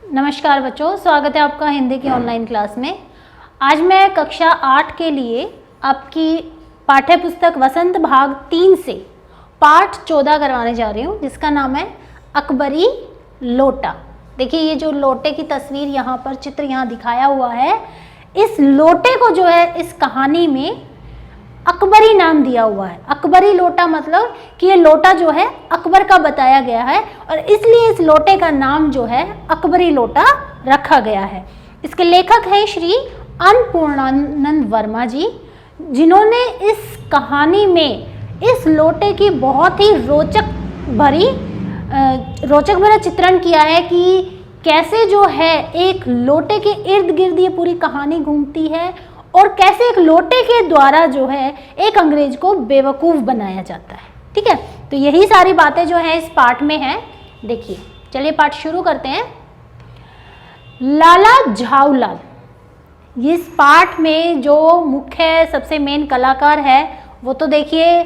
नमस्कार बच्चों, स्वागत है आपका हिंदी की ऑनलाइन क्लास में। आज मैं कक्षा 8 के लिए आपकी पाठ्य पुस्तक वसंत भाग 3 से पाठ 14 करवाने जा रही हूँ, जिसका नाम है अकबरी लोटा। देखिए, ये जो लोटे की तस्वीर यहाँ पर चित्र यहाँ दिखाया हुआ है, इस लोटे को जो है इस कहानी में अकबरी नाम दिया हुआ है। अकबरी लोटा मतलब कि ये लोटा जो है अकबर का बताया गया है और इसलिए इस लोटे का नाम जो है अकबरी लोटा रखा गया है। इसके लेखक हैं श्री अन्नपूर्णानंद वर्मा जी, जिन्होंने इस कहानी में इस लोटे की बहुत ही रोचक भरा चित्रण किया है कि कैसे जो है एक लोटे के इर्द गिर्द ये पूरी कहानी घूमती है और कैसे एक लोटे के द्वारा जो है एक अंग्रेज को बेवकूफ़ बनाया जाता है। ठीक है, तो यही सारी बातें जो है इस पाठ में हैं। देखिए, चलिए पाठ शुरू करते हैं। लाला झाऊलाल, इस पाठ में जो मुख्य सबसे मेन कलाकार है वो तो देखिए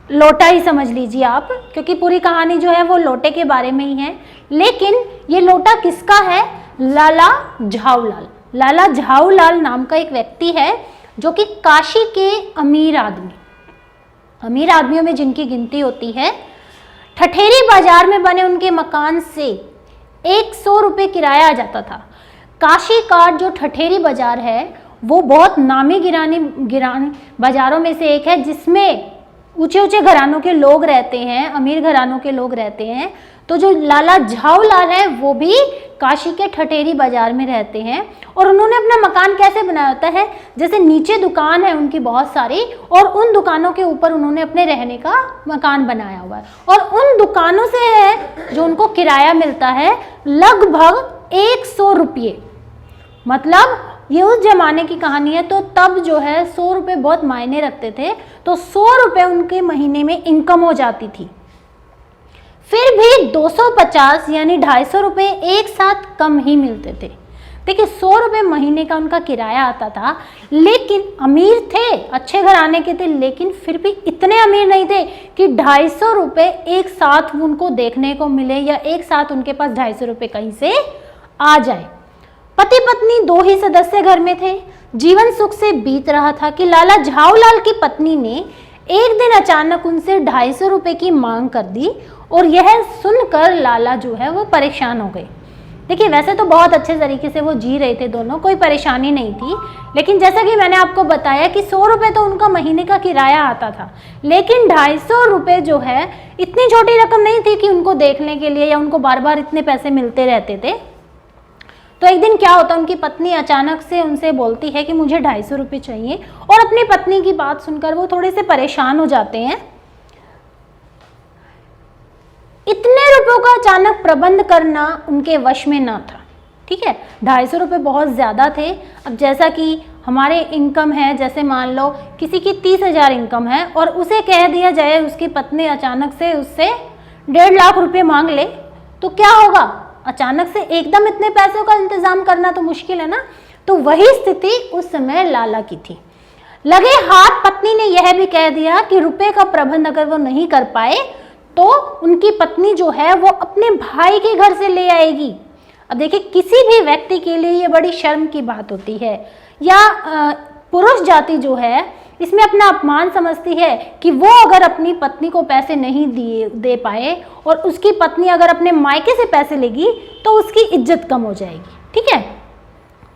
लोटा ही समझ लीजिए आप, क्योंकि पूरी कहानी जो है वो लोटे के बारे में ही है। लेकिन ये लोटा किसका है? लाला झाऊलाल। लाला झाऊलाल नाम का एक व्यक्ति है जो कि काशी के अमीर आदमियों में जिनकी गिनती होती है। ठठेरी बाजार में बने उनके मकान से 100 रुपये किराया आ जाता था। काशी का जो ठठेरी बाजार है वो बहुत नामी गिरानी बाजारों में से एक है, जिसमें ऊंचे ऊंचे घरानों के लोग रहते हैं, अमीर घरानों के लोग रहते हैं। तो जो लाला झाऊलाल है वो भी काशी के ठठेरी बाजार में रहते हैं और उन्होंने अपना मकान कैसे बनाया होता है, जैसे नीचे दुकान है उनकी बहुत सारी और उन दुकानों के ऊपर उन्होंने अपने रहने का मकान बनाया हुआ है और उन दुकानों से है जो उनको किराया मिलता है लगभग 100 रुपये। मतलब ये उस जमाने की कहानी है, तो तब जो है 100 रुपये बहुत मायने रखते थे, तो 100 रुपये उनके महीने में इनकम हो जाती थी। फिर भी 250 यानी 250 रुपये एक साथ कम ही मिलते थे। देखिए, 100 रुपये महीने का उनका किराया आता था, लेकिन अमीर थे, अच्छे घराने के थे, लेकिन फिर भी इतने अमीर नहीं थे कि 250 रुपये एक साथ उनको देखने को मिले या एक साथ उनके पास 250 रुपये कहीं से आ जाए। पति पत्नी 2 ही सदस्य घर में थे। जीवन सुख से बीत रहा था कि लाला झाऊलाल की पत्नी ने एक दिन अचानक उनसे 250 रुपये की मांग कर दी और यह सुनकर लाला जो है वो परेशान हो गए। देखिए, वैसे तो बहुत अच्छे तरीके से वो जी रहे थे दोनों, कोई परेशानी नहीं थी, लेकिन जैसा कि मैंने आपको बताया कि 100 रुपये तो उनका महीने का किराया आता था, लेकिन 250 रुपये जो है इतनी छोटी रकम नहीं थी कि उनको देखने के लिए या उनको बार बार इतने पैसे मिलते रहते थे। तो एक दिन क्या होता, उनकी पत्नी अचानक से उनसे बोलती है कि मुझे 250 रुपये चाहिए और अपनी पत्नी की बात सुनकर वो थोड़े से परेशान हो जाते हैं। इतने रुपयों का अचानक प्रबंध करना उनके वश में ना था। ठीक है, 250 रुपये बहुत ज़्यादा थे। अब जैसा कि हमारे इनकम है, जैसे मान लो किसी की 30,000 इनकम है और उसे कह दिया जाए उसकी पत्नी अचानक से उससे 1.5 लाख रुपये मांग ले, तो क्या होगा? अचानक से एकदम इतने पैसों का इंतजाम करना तो मुश्किल है ना। तो वही स्थिति उस समय लाला की थी। लगे हाथ पत्नी ने यह भी कह दिया कि रुपए का प्रबंध अगर वो नहीं कर पाए तो उनकी पत्नी जो है वो अपने भाई के घर से ले आएगी। अब देखिए, किसी भी व्यक्ति के लिए ये बड़ी शर्म की बात होती है, या पुरुष जाति जो है इसमें अपना अपमान समझती है कि वो अगर अपनी पत्नी को पैसे नहीं दे पाए और उसकी पत्नी अगर अपने मायके से पैसे लेगी तो उसकी इज्जत कम हो जाएगी। ठीक है,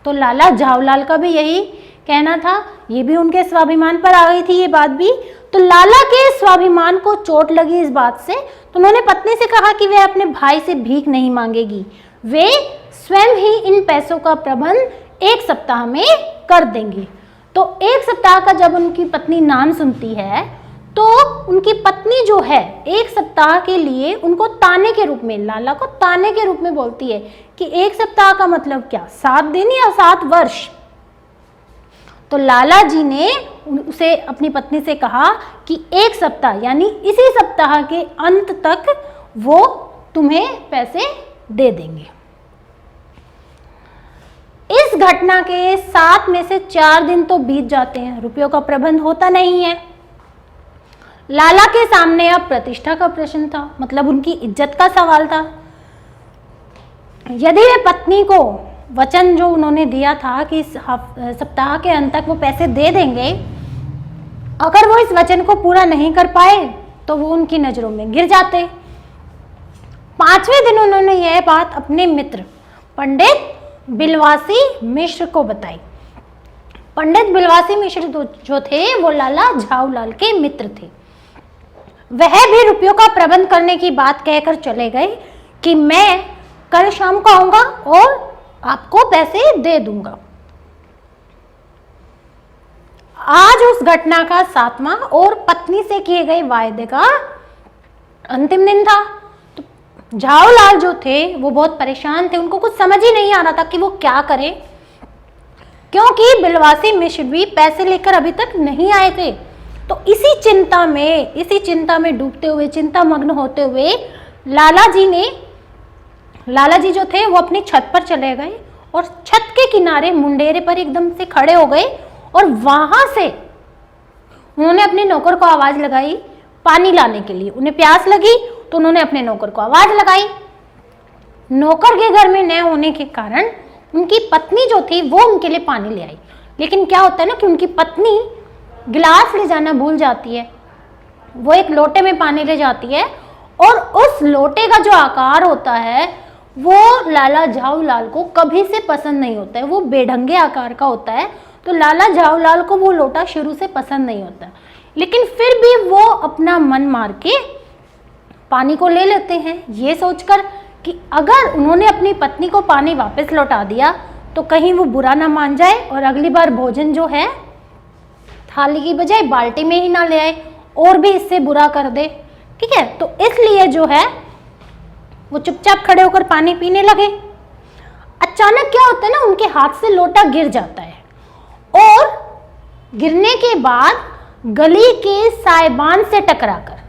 तो लाला झाऊलाल का भी यही कहना था, ये भी उनके स्वाभिमान पर आ गई थी ये बात भी। तो लाला के स्वाभिमान को चोट लगी इस बात से, तो उन्होंने पत्नी से कहा कि वह अपने भाई से भीख नहीं मांगेगी, वे स्वयं ही इन पैसों का प्रबंध 1 सप्ताह में कर देंगी। तो 1 सप्ताह का जब उनकी पत्नी नाम सुनती है तो उनकी पत्नी जो है 1 सप्ताह के लिए उनको ताने के रूप में, लाला को ताने के रूप में बोलती है कि 1 सप्ताह का मतलब क्या, 7 दिन या 7 वर्ष। तो लाला जी ने उसे अपनी पत्नी से कहा कि 1 सप्ताह यानी इसी सप्ताह के अंत तक वो तुम्हें पैसे दे देंगे। इस घटना के 7 में से 4 दिन तो बीत जाते हैं, रुपयों का प्रबंध होता नहीं है। लाला के सामने अब प्रतिष्ठा का प्रश्न था, मतलब उनकी इज्जत का सवाल था। यदि वे पत्नी को वचन जो उन्होंने दिया था कि इस सप्ताह के अंत तक वो पैसे दे देंगे, अगर वो इस वचन को पूरा नहीं कर पाए तो वो उनकी नज़रों में गिर जाते। 5वें दिन उन्होंने यह बात अपने मित्र पंडित बिलवासी मिश्र को बताई। पंडित बिलवासी मिश्र जो थे वो लाला झाऊलाल के मित्र थे। वह भी रुपयों का प्रबंध करने की बात कहकर चले गए कि मैं कल शाम को आऊंगा और आपको पैसे दे दूंगा। आज उस घटना का 7वां और पत्नी से किए गए वायदे का अंतिम दिन था। तो झाऊलाल जो थे वो बहुत परेशान थे, उनको कुछ समझ ही नहीं आ रहा था कि वो क्या करें, क्योंकि बिलवासी मिश्र भी पैसे लेकर अभी तक नहीं आए थे। तो इसी चिंता में डूबते हुए, चिंता मग्न होते हुए लाला जी जो थे वो अपनी छत पर चले गए और छत के किनारे मुंडेरे पर एकदम से खड़े हो गए और वहां से उन्होंने अपने नौकर को आवाज लगाई पानी लाने के लिए। उन्हें प्यास लगी तो उन्होंने अपने नौकर को आवाज लगाई। नौकर के घर में न होने के कारण उनकी पत्नी जो थी वो उनके लिए पानी ले आई। लेकिन क्या होता है ना कि उनकी पत्नी गिलास ले जाना भूल जाती है, वो एक लोटे में पानी ले जाती है और उस लोटे का जो आकार होता है वो लाला झाऊलाल को कभी से पसंद नहीं होता है, वो बेढंगे आकार का होता है। तो लाला झाऊलाल को वो लोटा शुरू से पसंद नहीं होता, लेकिन फिर भी वो अपना मन मार के पानी को ले लेते हैं, ये सोचकर कि अगर उन्होंने अपनी पत्नी को पानी वापस लौटा दिया तो कहीं वो बुरा ना मान जाए और अगली बार भोजन जो है थाली की बजाय बाल्टी में ही ना ले आए और भी इससे बुरा कर दे। ठीक है, तो इसलिए जो है वो चुपचाप खड़े होकर पानी पीने लगे। अचानक क्या होता है ना, उनके हाथ से लोटा गिर जाता है और गिरने के बाद गली के साइबान से टकराकर,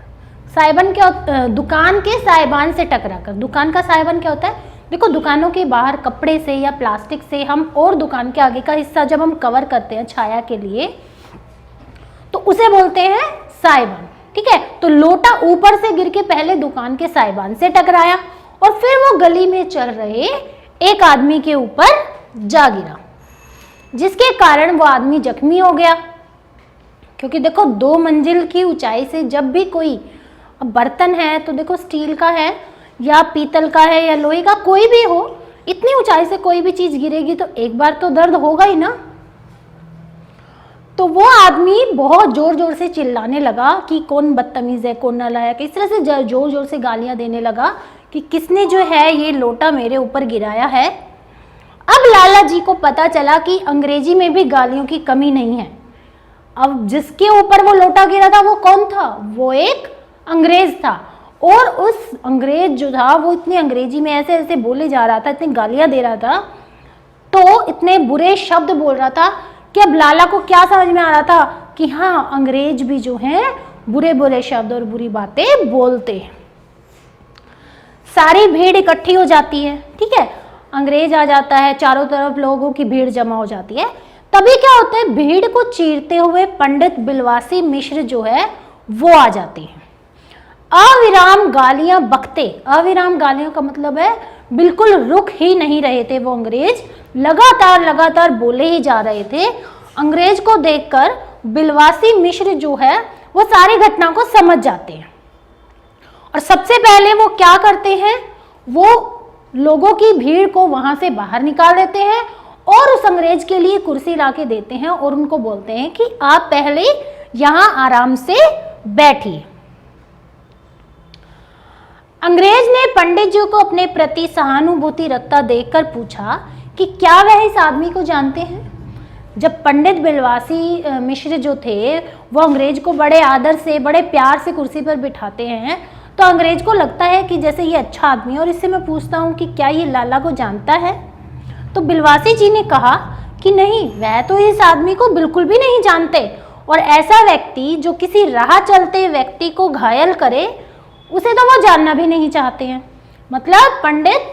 साइबान क्या, दुकान के साइबान से टकराकर, दुकान का साइबान क्या होता है, देखो दुकानों के बाहर कपड़े से या प्लास्टिक से हम और दुकान के आगे का हिस्सा जब हम कवर करते हैं छाया के लिए तो उसे बोलते हैं साइबान। ठीक है, तो लोटा ऊपर से गिर के पहले दुकान के साइबान से टकराया और फिर वो गली में चल रहे एक आदमी के ऊपर जा गिरा, जिसके कारण वो आदमी जख्मी हो गया। क्योंकि देखो 2 मंजिल की ऊंचाई से जब भी कोई बर्तन है, तो देखो स्टील का है या पीतल का है या लोहे का, कोई भी हो, इतनी ऊंचाई से कोई भी चीज गिरेगी तो एक बार तो दर्द होगा ही ना। तो वो आदमी बहुत जोर जोर से चिल्लाने लगा कि कौन बदतमीज है, कौन नालायक, इस तरह से जोर जोर से गालियां देने लगा कि किसने जो है ये लोटा मेरे ऊपर गिराया है। अब लाला जी को पता चला कि अंग्रेजी में भी गालियों की कमी नहीं है। अब जिसके ऊपर वो लोटा गिरा था वो कौन था, वो एक अंग्रेज था और उस अंग्रेज जो था वो इतनी अंग्रेजी में ऐसे ऐसे बोले जा रहा था, इतनी गालियां दे रहा था, तो इतने बुरे शब्द बोल रहा था कि अब लाला को क्या समझ में आ रहा था कि हाँ, अंग्रेज भी जो हैं बुरे बुरे शब्द और बुरी बातें बोलते हैं। सारी भीड़ इकट्ठी हो जाती है। ठीक है, अंग्रेज आ जाता है, चारों तरफ लोगों की भीड़ जमा हो जाती है। तभी क्या होता है, भीड़ को चीरते हुए पंडित बिलवासी मिश्र जो है वो आ जाते हैं। अविराम गालियां बकते, अविराम गालियों का मतलब है बिल्कुल रुक ही नहीं रहे थे वो अंग्रेज, लगातार बोले ही जा रहे थे। अंग्रेज को देखकर बिलवासी मिश्र जो है वो सारी घटना को समझ जाते हैं और सबसे पहले वो क्या करते हैं, वो लोगों की भीड़ को वहां से बाहर निकाल देते हैं और उस अंग्रेज के लिए कुर्सी लाके देते हैं और उनको बोलते हैं कि आप पहले यहां आराम से बैठिए। अंग्रेज ने पंडित जी को अपने प्रति सहानुभूति रखता देखकर पूछा कि क्या वह इस आदमी को जानते हैं। जब पंडित बिलवासी मिश्र जो थे वो अंग्रेज को बड़े आदर से, बड़े प्यार से कुर्सी पर बिठाते हैं, तो अंग्रेज को लगता है कि जैसे ये अच्छा आदमी है और इससे मैं पूछता हूँ कि क्या ये लाला को जानता है। तो बिलवासी जी ने कहा कि नहीं, वह तो इस आदमी को बिल्कुल भी नहीं जानते और ऐसा व्यक्ति जो किसी राह चलते व्यक्ति को घायल करे उसे तो वो जानना भी नहीं चाहते हैं। मतलब पंडित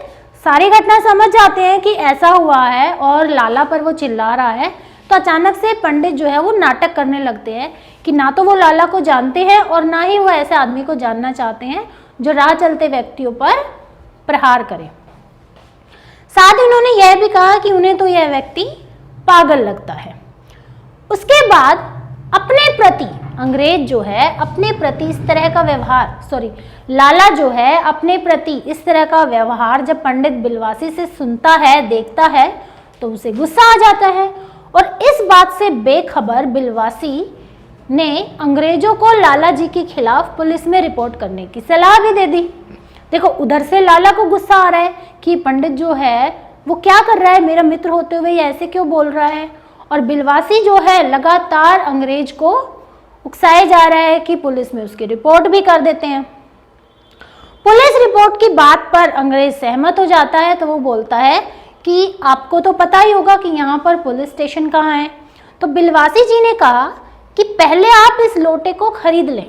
सारी घटना समझ जाते हैं कि ऐसा हुआ है और लाला पर वो चिल्ला रहा है, तो अचानक से पंडित जो है वो नाटक करने लगते हैं कि ना तो वो लाला को जानते हैं और ना ही वो ऐसे आदमी को जानना चाहते हैं जो राह चलते व्यक्तियों पर प्रहार करे। साथ ही उन्होंने यह भी कहा कि उन्हें तो यह व्यक्ति पागल लगता है। उसके बाद अपने प्रति अंग्रेज जो है अपने प्रति इस तरह का व्यवहार, लाला जो है अपने प्रति इस तरह का व्यवहार जब पंडित बिलवासी से सुनता है, देखता है, तो उसे गुस्सा आ जाता है और इस बात से बेखबर बिलवासी ने अंग्रेजों को लाला जी के खिलाफ पुलिस में रिपोर्ट करने की सलाह भी दे दी। देखो, उधर से लाला को गुस्सा आ रहा है कि पंडित जो है वो क्या कर रहा है, मेरा मित्र होते हुए ये ऐसे क्यों बोल रहा है, और बिलवासी जो है लगातार अंग्रेज को उकसाए जा रहा है कि पुलिस में उसकी रिपोर्ट भी कर देते हैं। पुलिस रिपोर्ट की बात पर अंग्रेज सहमत हो जाता है, तो वो बोलता है कि आपको तो पता ही होगा कि यहाँ पर पुलिस स्टेशन कहाँ है। तो बिलवासी जी ने कहा कि पहले आप इस लोटे को खरीद लें,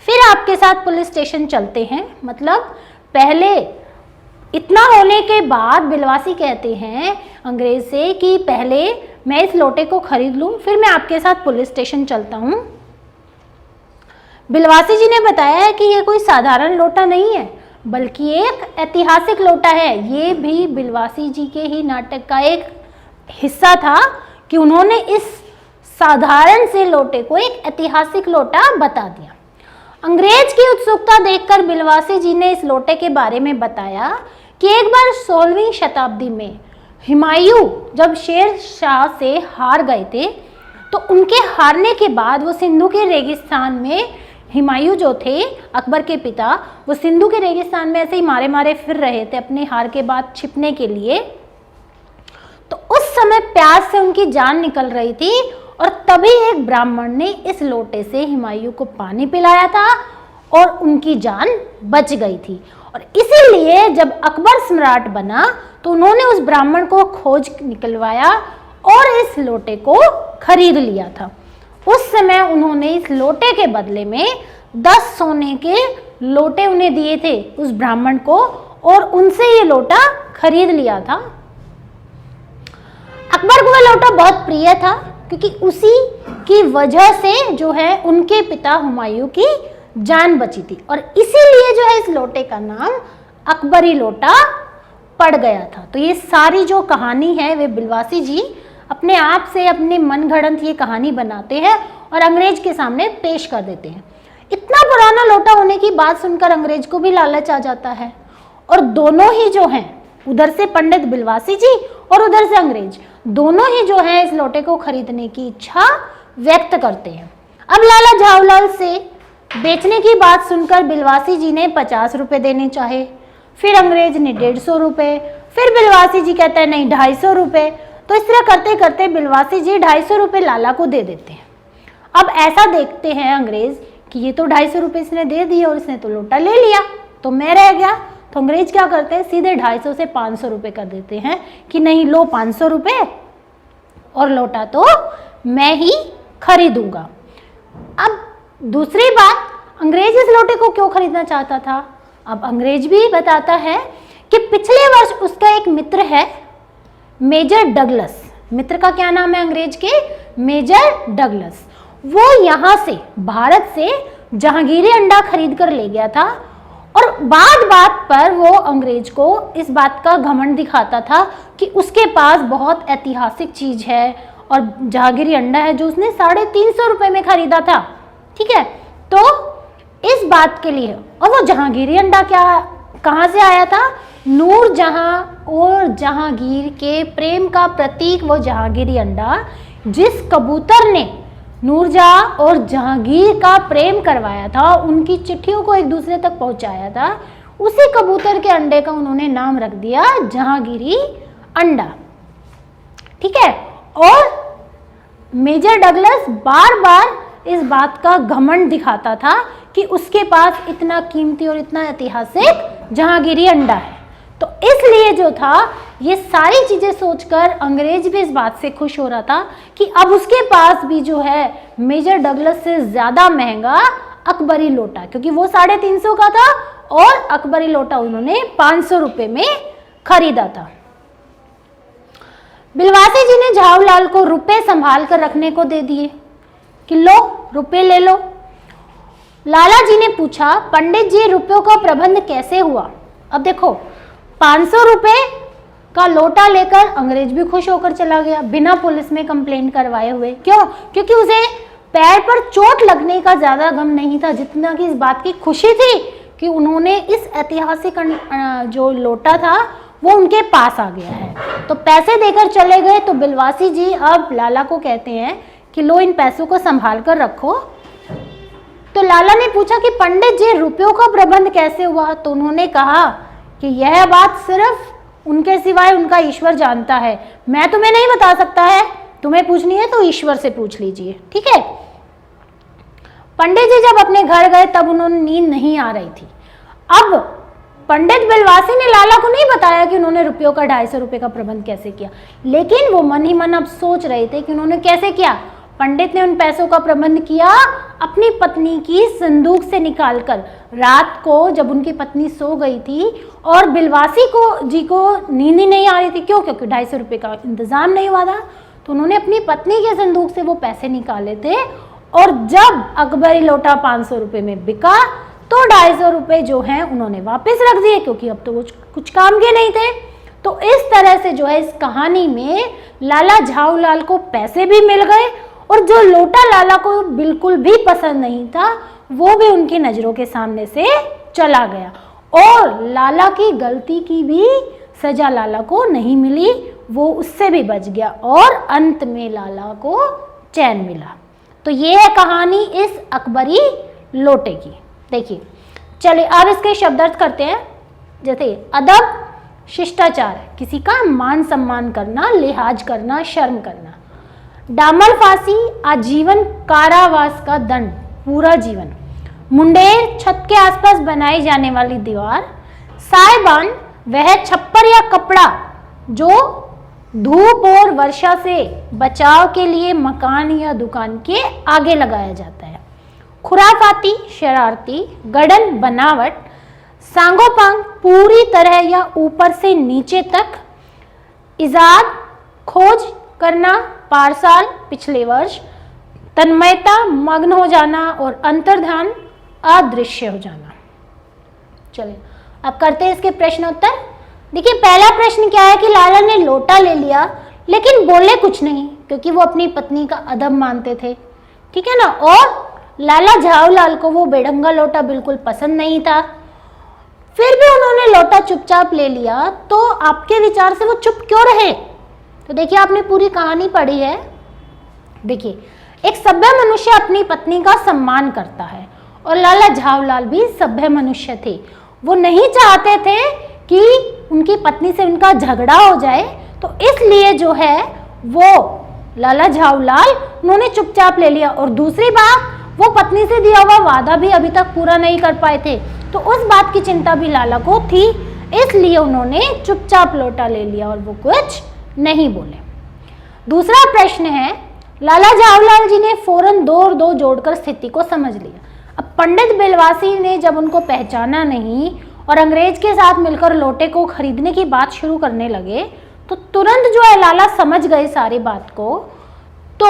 फिर आपके साथ पुलिस स्टेशन चलते हैं। मतलब पहले इतना होने के बाद बिलवासी कहते हैं अंग्रेज से कि पहले मैं इस लोटे को खरीद लूं, फिर मैं आपके साथ पुलिस स्टेशन चलता हूं। बिलवासी जी ने बताया कि यह कोई साधारण लोटा नहीं है, बल्कि एक ऐतिहासिक लोटा है। ये भी बिलवासी जी के ही नाटक का एक हिस्सा था कि उन्होंने इस साधारण से लोटे को एक ऐतिहासिक लोटा बता दिया। अंग्रेज की उत्सुकता देखकर बिलवासी जी ने इस लोटे के बारे में बताया कि एक बार 16वीं शताब्दी में हुमायूं जब शेर शाह से हार गए थे, तो उनके हारने के बाद वो सिंधु के रेगिस्तान में, हुमायूं जो थे अकबर के पिता, वो सिंधु के रेगिस्तान में ऐसे ही मारे मारे फिर रहे थे अपने हार के बाद छिपने के लिए। तो उस समय प्यास से उनकी जान निकल रही थी और तभी एक ब्राह्मण ने इस लोटे से हुमायूं को पानी पिलाया था और उनकी जान बच गई थी। और इसीलिए जब अकबर सम्राट बना तो उन्होंने उस ब्राह्मण को खोज निकलवाया और इस लोटे को खरीद लिया था। उस समय उन्होंने इस लोटे के बदले में 10 सोने के लोटे उन्हें दिए थे उस ब्राह्मण को, और उनसे ये लोटा खरीद लिया था। अकबर को वह लोटा बहुत प्रिय था क्योंकि उसी की वजह से जो है उनके पिता हुमायूं की जान बची थी, और इसीलिए जो है इस लोटे का नाम अकबरी लोटा पड़ गया था। तो ये सारी जो कहानी है वे बिलवासी जी अपने आप से अपने मनगढ़ंत ये कहानी बनाते हैं और अंग्रेज के सामने पेश कर देते हैं। इतना पुराना लोटा होने की बात सुनकर अंग्रेज को भी लालच आ जाता है, और दोनों ही जो हैं, उधर से पंडित बिलवासी जी और उधर से अंग्रेज, दोनों ही जो है इस लोटे को खरीदने की इच्छा व्यक्त करते हैं। अब लाला झावलाल से बेचने की बात सुनकर बिलवासी जी ने 50 रुपए देने चाहे, फिर अंग्रेज ने 150 रुपए, फिर बिलवासी जी कहते हैं नहीं 250 रुपए। तो इस तरह करते करते बिलवासी जी 250 रुपए लाला को दे देते हैं। अब ऐसा देखते हैं अंग्रेज कि ये तो 250 रुपए इसने दे दिए और इसने तो लोटा ले लिया, तो मैं रह गया। तो अंग्रेज क्या करते हैं, सीधे 250 से 500 रुपए कर देते हैं कि नहीं लो 500 रुपए और लोटा तो मैं ही खरीदूंगा। अब दूसरी बात, अंग्रेज इस लोटे को क्यों खरीदना चाहता था? अब अंग्रेज भी बताता है कि पिछले वर्ष उसका एक मित्र है मेजर डगलस। मित्र का क्या नाम है अंग्रेज के? Major Douglas. वो यहाँ से भारत से जहांगीरी अंडा खरीद कर ले गया था, और बात बात पर वो अंग्रेज को इस बात का घमंड दिखाता था कि उसके पास बहुत ऐतिहासिक चीज है और जहांगीरी अंडा है जो उसने 350 रुपए में खरीदा था। ठीक है, तो इस बात के लिए, और वो जहांगीरी अंडा क्या कहाँ से आया था? नूरजहां और जहांगीर के प्रेम का प्रतीक वो जहांगीरी अंडा, जिस कबूतर ने नूरजहां और जहांगीर का प्रेम करवाया था, उनकी चिट्ठियों को एक दूसरे तक पहुंचाया था, उसी कबूतर के अंडे का उन्होंने नाम रख दिया जहांगीरी अंडा। ठीक है, और मेजर डगलस बार बार इस बात का घमंड दिखाता था कि उसके पास इतना कीमती और इतना ऐतिहासिक जहांगीरी अंडा है। तो इसलिए जो था, ये सारी चीजें सोचकर अंग्रेज भी इस बात से खुश हो रहा था कि अब उसके पास भी जो है मेजर डगलस से ज्यादा महंगा अकबरी लोटा, क्योंकि वो 350 का था और अकबरी लोटा उन्होंने 500 रुपए में खरीदा था। बिलवासी जी ने झाऊलाल को रुपए संभाल कर रखने को दे दिए कि लो रुपए ले लो। लाला जी ने पूछा, पंडित जी रुपयों का प्रबंध कैसे हुआ? अब देखो 500 रुपए का लोटा लेकर अंग्रेज भी खुश होकर चला गया बिना पुलिस में कंप्लेंट करवाए हुए। क्यों? क्योंकि उसे पैर पर चोट लगने का ज्यादा गम नहीं था जितना कि इस बात की खुशी थी कि उन्होंने इस ऐतिहासिक जो लोटा था वो उनके पास आ गया है। तो पैसे देकर चले गए। तो बिलवासी जी अब लाला को कहते हैं कि लो इन पैसों को संभाल कर रखो। तो लाला ने पूछा कि पंडित जी रुपयों का प्रबंध कैसे हुआ? तो उन्होंने कहा कि यह बात सिर्फ उनके सिवाय उनका ईश्वर जानता है, मैं तुम्हें नहीं बता सकता है, तुम्हें पूछनी है तो ईश्वर से पूछ लीजिए। ठीक है। पंडित जी जब अपने घर गए तब उन्होंने नींद नहीं आ रही थी। अब पंडित बिलवासी ने लाला को नहीं बताया कि उन्होंने रुपयों का 250 रुपये का प्रबंध कैसे किया, लेकिन वो मन ही मन अब सोच रहे थे कि उन्होंने कैसे किया। पंडित ने उन पैसों का प्रबंध किया अपनी पत्नी की संदूक से निकालकर। रात को जब उनकी पत्नी सो गई थी और बिलवासी जी को नींद ही नहीं आ रही थी, क्यों? क्योंकि 250 रुपये का इंतजाम नहीं हुआ था। तो उन्होंने अपनी पत्नी के संदूक से वो पैसे निकाले थे और जब अकबरी लोटा 500 रुपये में बिका तो 250 रुपये जो हैं उन्होंने वापस रख दिए, क्योंकि अब तो वो कुछ काम के नहीं थे। तो इस तरह से जो है इस कहानी में लाला झाऊलाल को पैसे भी मिल गए और जो लोटा लाला को बिल्कुल भी पसंद नहीं था वो भी उनकी नजरों के सामने से चला गया और लाला की गलती की भी सजा लाला को नहीं मिली, वो उससे भी बच गया और अंत में लाला को चैन मिला। तो ये है कहानी इस अकबरी लोटे की। देखिए चलिए अब इसके शब्दार्थ करते हैं। जैसे अदब, शिष्टाचार, किसी का मान सम्मान करना, लिहाज करना, शर्म करना। डामर फांसी, आजीवन कारावास का दंड, पूरा जीवन। मुंडेर, छत के आसपास बनाई जाने वाली दीवार। साइबान, वह छप्पर या कपड़ा जो धूप और वर्षा से बचाव के लिए मकान या दुकान के आगे लगाया जाता है। खुराफाती, शरारती, गड़न, बनावट। सांगोपांग, पूरी तरह या ऊपर से नीचे तक। इजाद, खोज करना, पारसाल, पिछले वर्ष। तन्मयता, मग्न हो जाना और अंतर्ध्यान, अदृश्य हो जाना। चलिए अब करते हैं इसके प्रश्नोत्तर। देखिए पहला प्रश्न क्या है कि लाला ने लोटा ले लिया लेकिन बोले कुछ नहीं क्योंकि वो अपनी पत्नी का अदब मानते थे, ठीक है ना। और लाला झाऊलाल को वो बेढंगा लोटा बिल्कुल पसंद नहीं था, फिर भी उन्होंने लोटा चुपचाप ले लिया। तो आपके विचार से वो चुप क्यों रहे? तो देखिए आपने पूरी कहानी पढ़ी है। देखिए एक सभ्य मनुष्य अपनी पत्नी का सम्मान करता है और लाला झाऊलाल भी सभ्य मनुष्य थे। वो नहीं चाहते थे कि उनकी पत्नी से उनका झगड़ा हो जाए, तो इसलिए जो है वो लाला झाऊलाल उन्होंने चुपचाप ले लिया। और दूसरी बात, वो पत्नी से दिया हुआ वादा भी अभी तक पूरा नहीं कर पाए थे, तो उस बात की चिंता भी लाला को थी, इसलिए उन्होंने चुपचाप लोटा ले लिया और वो कुछ नहीं बोले। दूसरा प्रश्न है, लाला झाऊलाल जी ने फौरन 2 और 2 जोड़कर स्थिति को समझ लिया। अब पंडित बिलवासी ने जब उनको पहचाना नहीं और अंग्रेज के साथ मिलकर लोटे को खरीदने की बात शुरू करने लगे, तो तुरंत जो है लाला समझ गए सारी बात को। तो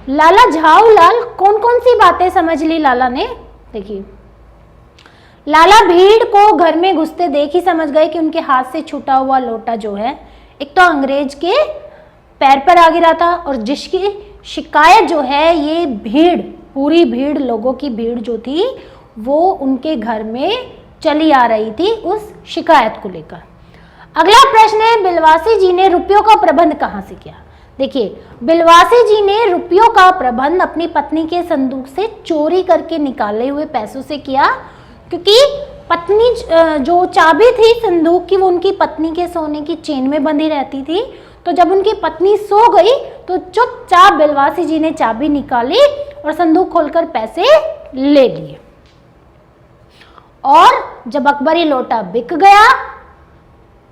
लाला झाऊलाल कौन कौन सी बातें समझ ली लाला ने? देखिए लाला भीड़ को घर में घुसते देख ही समझ गए कि उनके हाथ से छूटा हुआ लोटा जो है एक तो अंग्रेज के पैर पर आ गिरा था और जिसकी शिकायत जो है ये भीड़, पूरी भीड़, लोगों की भीड़ जो थी वो उनके घर में चली आ रही थी उस शिकायत को लेकर। अगला प्रश्न है, बिलवासी जी ने रुपयों का प्रबंध कहाँ से किया? देखिए बिलवासी जी ने रुपयों का प्रबंध अपनी पत्नी के संदूक से चोरी करके निकाले हुए पैसों से किया, क्योंकि पत्नी जो चाबी थी संदूक की वो उनकी पत्नी के सोने की चेन में बंधी रहती थी। तो जब उनकी पत्नी सो गई तो चुपचाप बिलवासी जी ने चाबी निकाली और संदूक खोलकर पैसे ले लिए। और जब अकबरी लोटा बिक गया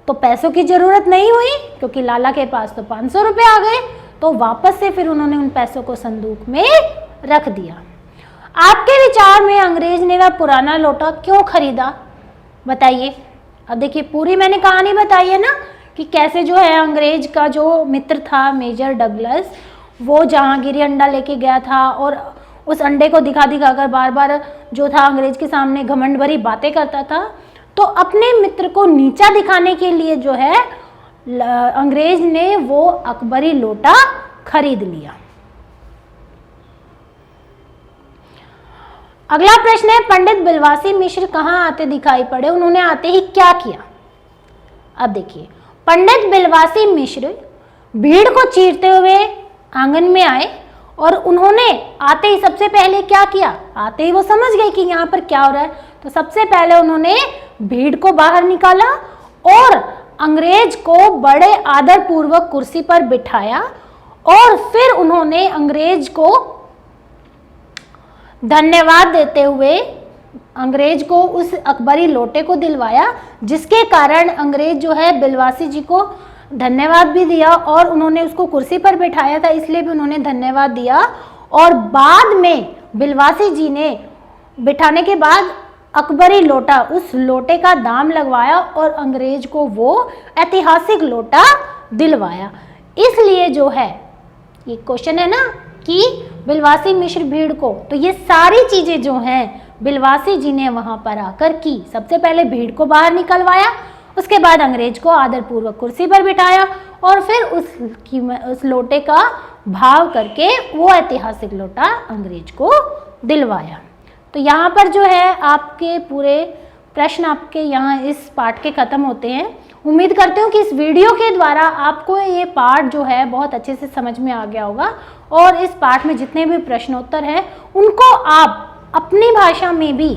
तो पैसों की जरूरत नहीं हुई क्योंकि लाला के पास तो 500 रुपये आ गए, तो वापस से फिर उन्होंने उन पैसों को संदूक में रख दिया। आपके विचार में अंग्रेज ने वह पुराना लोटा क्यों खरीदा? बताइए। अब देखिए पूरी मैंने कहानी बताई है ना कि कैसे जो है अंग्रेज का जो मित्र था मेजर डगलस, वो जहांगीरी अंडा लेके गया था और उस अंडे को दिखा दिखा कर बार बार जो था अंग्रेज के सामने घमंड भरी बातें करता था। तो अपने मित्र को नीचा दिखाने के लिए जो है अंग्रेज ने वो अकबरी लोटा खरीद लिया। अगला प्रश्न है, पंडित बिलवासी मिश्र कहाँ आते दिखाई पड़े, उन्होंने आते ही क्या किया। अब देखिए, पंडित बिलवासी मिश्र भीड़ को चीरते हुए आंगन में आए और उन्होंने आते ही सबसे पहले क्या किया, आते ही वो समझ गए कि यहाँ पर क्या हो रहा है, तो सबसे पहले उन्होंने भीड़ को बाहर निकाला और अंग्रेज को बड़े आदर पूर्वक कुर्सी पर बिठाया और फिर उन्होंने अंग्रेज को धन्यवाद देते हुए अंग्रेज को उस अकबरी लोटे को दिलवाया, जिसके कारण अंग्रेज जो है बिलवासी जी को धन्यवाद भी दिया और उन्होंने उसको कुर्सी पर बैठाया था इसलिए भी उन्होंने धन्यवाद दिया। और बाद में बिलवासी जी ने बिठाने के बाद अकबरी लोटा, उस लोटे का दाम लगवाया और अंग्रेज को वो ऐतिहासिक लोटा दिलवाया। इसलिए जो है ये क्वेश्चन है ना कि बिलवासी मिश्र भीड़ को, तो ये सारी चीजें जो हैं बिलवासी जी ने वहां पर आकर की। सबसे पहले भीड़ को बाहर निकलवाया, उसके बाद अंग्रेज को आदरपूर्वक कुर्सी पर बिठाया और फिर उस लोटे का भाव करके वो ऐतिहासिक लोटा अंग्रेज को दिलवाया। तो यहाँ पर जो है आपके पूरे प्रश्न आपके यहाँ इस पाठ के ख़त्म होते हैं। उम्मीद करती हूँ कि इस वीडियो के द्वारा आपको ये पाठ जो है बहुत अच्छे से समझ में आ गया होगा और इस पाठ में जितने भी प्रश्नोत्तर हैं उनको आप अपनी भाषा में भी,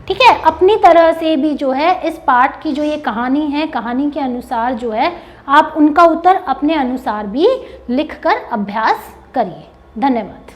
ठीक है, अपनी तरह से भी जो है इस पाठ की जो ये कहानी है, कहानी के अनुसार जो है आप उनका उत्तर अपने अनुसार भी लिखकर अभ्यास करिए। धन्यवाद।